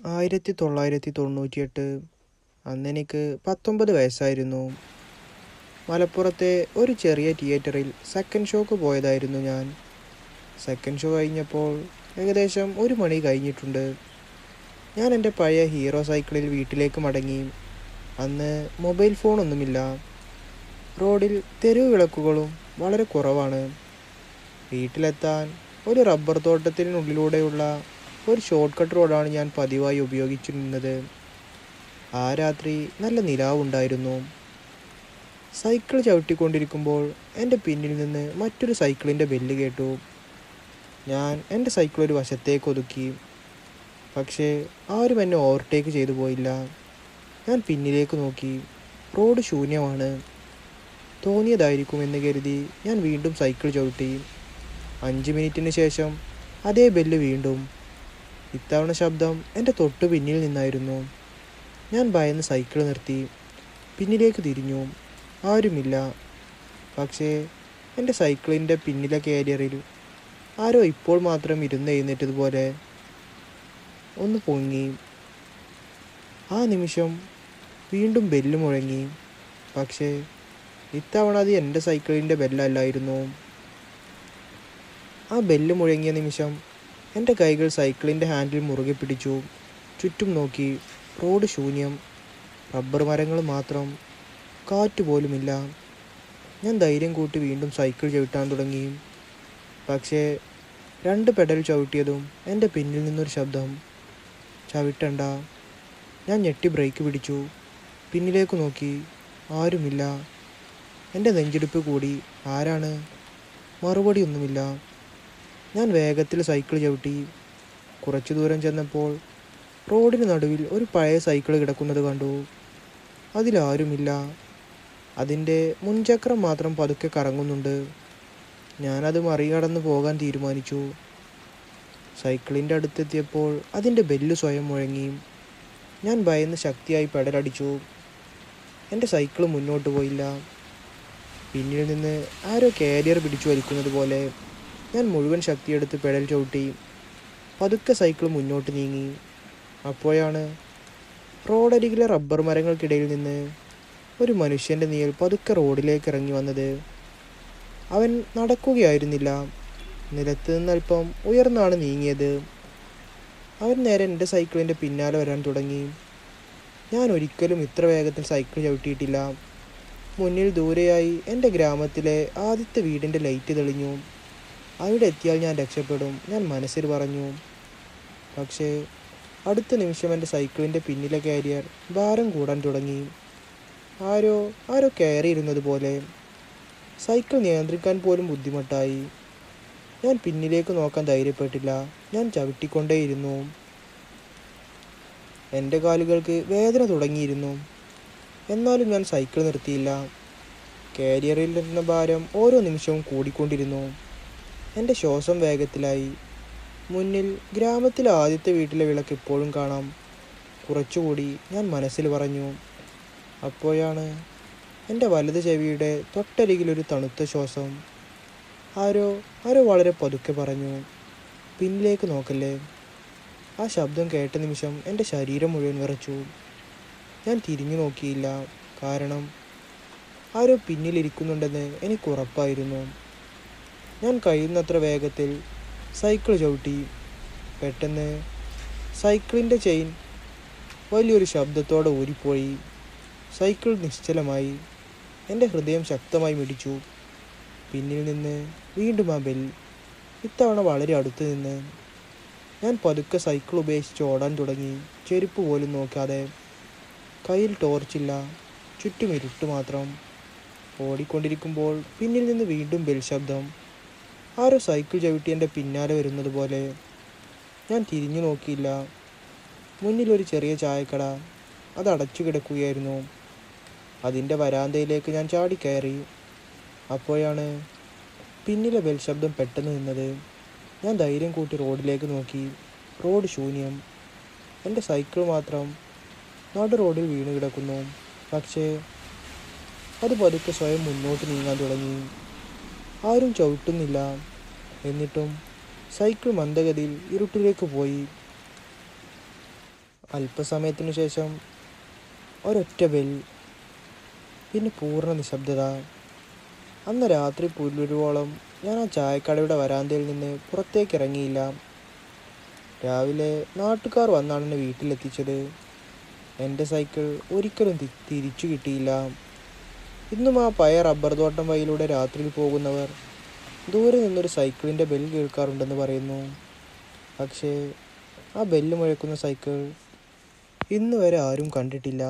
1998 അന്നെനിക്ക് 19 വയസ്സായിരുന്നു. മലപ്പുറത്തെ ഒരു ചെറിയ തിയേറ്ററിൽ സെക്കൻഡ് ഷോക്ക് പോയതായിരുന്നു ഞാൻ. സെക്കൻഡ് ഷോ കഴിഞ്ഞപ്പോൾ ഏകദേശം 1 മണി കഴിഞ്ഞിട്ടുണ്ട്. ഞാൻ എൻ്റെ പഴയ ഹീറോ സൈക്കിളിൽ വീട്ടിലേക്ക് മടങ്ങി. അന്ന് മൊബൈൽ ഫോണൊന്നുമില്ല. റോഡിൽ തെരുവ് വിളക്കുകളും വളരെ കുറവാണ്. വീട്ടിലെത്താൻ ഒരു റബ്ബർ തോട്ടത്തിനുള്ളിലൂടെയുള്ള ഒരു ഷോർട്ട് കട്ട് റോഡാണ് ഞാൻ പതിവായി ഉപയോഗിച്ചിരുന്നത്. ആ രാത്രി നല്ല നിലാവുണ്ടായിരുന്നു. സൈക്കിൾ ചവിട്ടിക്കൊണ്ടിരിക്കുമ്പോൾ എൻ്റെ പിന്നിൽ നിന്ന് മറ്റൊരു സൈക്കിളിൻ്റെ ബെല്ല് കേട്ടു. ഞാൻ എൻ്റെ സൈക്കിൾ ഒരു വശത്തേക്ക് ഒതുക്കി. പക്ഷേ ആരും എന്നെ ഓവർടേക്ക് ചെയ്തു പോയില്ല. ഞാൻ പിന്നിലേക്ക് നോക്കി. റോഡ് ശൂന്യമാണ്. തോന്നിയതായിരിക്കുമെന്ന് കരുതി ഞാൻ വീണ്ടും സൈക്കിൾ ചവിട്ടി. 5 മിനിറ്റിന് ശേഷം അതേ ബെല്ല് വീണ്ടും. ഇത്തവണ ശബ്ദം എൻ്റെ തൊട്ടു പിന്നിൽ നിന്നായിരുന്നു. ഞാൻ ഭയന്ന് സൈക്കിൾ നിർത്തി. പിന്നിലേക്ക് തിരിഞ്ഞു. ആരുമില്ല. പക്ഷേ എൻ്റെ സൈക്കിളിൻ്റെ പിന്നിലെ കാരിയറിൽ ആരോ ഇപ്പോൾ മാത്രം എഴുന്നേറ്റതുപോലെ ഒന്ന് പൊങ്ങി. ആ നിമിഷം വീണ്ടും ബെല്ല് മുഴങ്ങി. പക്ഷേ ഇത്തവണ അത് എൻ്റെ സൈക്കിളിൻ്റെ ബെല്ലല്ലായിരുന്നു. ആ ബെല്ല് മുഴങ്ങിയ നിമിഷം എൻ്റെ കൈകൾ സൈക്കിളിൻ്റെ ഹാൻഡിൽ മുറുകെ പിടിച്ചു. ചുറ്റും നോക്കി. റോഡ് ശൂന്യം. റബ്ബർ മരങ്ങൾ മാത്രം. കാറ്റ് പോലുമില്ല. ഞാൻ ധൈര്യം കൂട്ടി വീണ്ടും സൈക്കിൾ ചവിട്ടാൻ തുടങ്ങി. പക്ഷേ 2 പെഡൽ ചവിട്ടിയതും എൻ്റെ പിന്നിൽ നിന്നൊരു ശബ്ദം, "ചവിട്ടണ്ട." ഞാൻ ഞെട്ടി ബ്രേക്ക് പിടിച്ചു. പിന്നിലേക്ക് നോക്കി. ആരുമില്ല. എൻ്റെ നെഞ്ചിടിപ്പ് കൂടി. ആരാണ്? മറുപടിയൊന്നുമില്ല. ഞാൻ വേഗത്തിൽ സൈക്കിൾ ചവിട്ടി. കുറച്ചു ദൂരം ചെന്നപ്പോൾ റോഡിന് നടുവിൽ ഒരു പഴയ സൈക്കിൾ കിടക്കുന്നത് കണ്ടു. അതിലാരുമില്ല. അതിൻ്റെ മുൻചക്രം മാത്രം പതുക്കെ കറങ്ങുന്നുണ്ട്. ഞാനത് മറികടന്ന് പോകാൻ തീരുമാനിച്ചു. സൈക്കിളിൻ്റെ അടുത്തെത്തിയപ്പോൾ അതിൻ്റെ ബെല്ല് സ്വയം മുഴങ്ങി. ഞാൻ ഭയന്ന് ശക്തിയായി പെഡലടിച്ചു. എൻ്റെ സൈക്കിൾ മുന്നോട്ട് പോയില്ല. പിന്നിൽ നിന്ന് ആരോ കാരിയർ പിടിച്ചു വലിക്കുന്നത് പോലെ ഞാൻ മുഴുവൻ ശക്തിയെടുത്ത് പെഡൽ ചവിട്ടി. പതുക്കെ സൈക്കിൾ മുന്നോട്ട് നീങ്ങി. അപ്പോഴാണ് റോഡരികിലെ റബ്ബർ മരങ്ങൾക്കിടയിൽ നിന്ന് ഒരു മനുഷ്യൻ്റെ നിഴൽ പതുക്കെ റോഡിലേക്ക് ഇറങ്ങി വന്നത്. അവൻ നടക്കുകയായിരുന്നില്ല. നിലത്ത് നിന്ന് അല്പം ഉയർന്നാണ് നീങ്ങിയത്. അവൻ നേരെ എൻ്റെ സൈക്കിളിൻ്റെ പിന്നാലെ വരാൻ തുടങ്ങി. ഞാൻ ഒരിക്കലും ഇത്ര വേഗത്തിൽ സൈക്കിൾ ചവിട്ടിയിട്ടില്ല. മുന്നിൽ ദൂരെയായി എൻ്റെ ഗ്രാമത്തിലെ ആദ്യത്തെ വീടിൻ്റെ ലൈറ്റ് തെളിഞ്ഞു. അവിടെ എത്തിയാൽ ഞാൻ രക്ഷപ്പെടും, ഞാൻ മനസ്സിൽ പറഞ്ഞു. പക്ഷേ അടുത്ത നിമിഷം എൻ്റെ സൈക്കിളിൻ്റെ പിന്നിലെ കാരിയർ ഭാരം കൂടാൻ തുടങ്ങി. ആരോ കയറിയിരുന്നത് പോലെ. സൈക്കിൾ നിയന്ത്രിക്കാൻ പോലും ബുദ്ധിമുട്ടായി. ഞാൻ പിന്നിലേക്ക് നോക്കാൻ ധൈര്യപ്പെട്ടില്ല. ഞാൻ ചവിട്ടിക്കൊണ്ടേയിരുന്നു. എൻ്റെ കാലുകൾക്ക് വേദന തുടങ്ങിയിരുന്നു. എന്നാലും ഞാൻ സൈക്കിൾ നിർത്തിയില്ല. കാരിയറിൽ നിന്ന ഭാരം ഓരോ നിമിഷവും കൂടിക്കൊണ്ടിരുന്നു. എൻ്റെ ശ്വാസം വേഗത്തിലായി. മുന്നിൽ ഗ്രാമത്തിലെ ആദ്യത്തെ വീട്ടിലെ വിളക്ക് ഇപ്പോഴും കാണാം. കുറച്ചുകൂടി, ഞാൻ മനസ്സിൽ പറഞ്ഞു. അപ്പോഴാണ് എൻ്റെ വലത് ചെവിയുടെ തൊട്ടരികിലൊരു തണുത്ത ശ്വാസം. ആരോ വളരെ പതുക്കെ പറഞ്ഞു, "പിന്നിലേക്ക് നോക്കല്ലേ." ആ ശബ്ദം കേട്ട നിമിഷം എൻ്റെ ശരീരം മുഴുവൻ വിറച്ചു. ഞാൻ തിരിഞ്ഞു നോക്കിയില്ല. കാരണം ആരോ പിന്നിലിരിക്കുന്നുണ്ടെന്ന് എനിക്ക് ഉറപ്പായിരുന്നു. ഞാൻ കഴിയുന്നത്ര വേഗത്തിൽ സൈക്കിൾ ചവിട്ടി. പെട്ടെന്ന് സൈക്കിളിൻ്റെ ചെയിൻ വലിയൊരു ശബ്ദത്തോടെ ഊരിപ്പോയി. സൈക്കിൾ നിശ്ചലമായി. എൻ്റെ ഹൃദയം ശക്തമായി മിടിച്ചു. പിന്നിൽ നിന്ന് വീണ്ടും ആ ബെൽ. ഇത്തവണ വളരെ അടുത്ത് നിന്ന്. ഞാൻ പതുക്കെ സൈക്കിൾ ഉപേക്ഷിച്ച് ഓടാൻ തുടങ്ങി. ചെരുപ്പ് പോലും നോക്കാതെ. കയ്യിൽ ടോർച്ചില്ല. ചുറ്റും ഇരുട്ട് മാത്രം. ഓടിക്കൊണ്ടിരിക്കുമ്പോൾ പിന്നിൽ നിന്ന് വീണ്ടും ബെൽ ശബ്ദം. ആരോ സൈക്കിൾ ചവിട്ടി എൻ്റെ പിന്നാലെ വരുന്നത് പോലെ. ഞാൻ തിരിഞ്ഞു നോക്കിയില്ല. മുന്നിലൊരു ചെറിയ ചായക്കട. അത് അടച്ചു കിടക്കുകയായിരുന്നു. അതിൻ്റെ വരാന്തയിലേക്ക് ഞാൻ ചാടിക്കയറി. അപ്പോഴാണ് പിന്നിലെ ബെൽ ശബ്ദം പെട്ടെന്ന് നിന്നത്. ഞാൻ ധൈര്യം കൂട്ടി റോഡിലേക്ക് നോക്കി. റോഡ് ശൂന്യം. എൻ്റെ സൈക്കിൾ മാത്രം നടു റോഡിൽ വീണ് കിടക്കുന്നു. പക്ഷേ അത് പതുക്കെ സ്വയം മുന്നോട്ട് നീങ്ങാൻ തുടങ്ങി. ആരും ചവിട്ടുന്നില്ല. എന്നിട്ടും സൈക്കിൾ മന്ദഗതിയിൽ ഇരുട്ടിലേക്ക് പോയി. അല്പസമയത്തിനു ശേഷം ഒരൊറ്റ ബെൽ, പിന്നെ പൂർണ്ണ നിശബ്ദത. അന്ന് രാത്രി പുലരുവോളം ഞാൻ ആ ചായക്കടയുടെ വരാന്തയിൽ നിന്ന് പുറത്തേക്ക് ഇറങ്ങിയില്ല. രാവിലെ നാട്ടുകാർ വന്നാണ് എന്നെ വീട്ടിലെത്തിച്ചത്. എൻ്റെ സൈക്കിൾ ഒരിക്കലും തിരിച്ചു കിട്ടിയില്ല. ഇന്നും ആ പഴയ റബ്ബർ തോട്ടം വഴിയിലൂടെ രാത്രിയിൽ പോകുന്നവർ ദൂരെ നിന്നൊരു സൈക്കിളിൻ്റെ ബെൽ കേൾക്കാറുണ്ടെന്ന് പറയുന്നു. പക്ഷേ ആ ബെല്ല് മുഴക്കുന്ന സൈക്കിൾ ഇന്ന് വരെ ആരും കണ്ടിട്ടില്ല.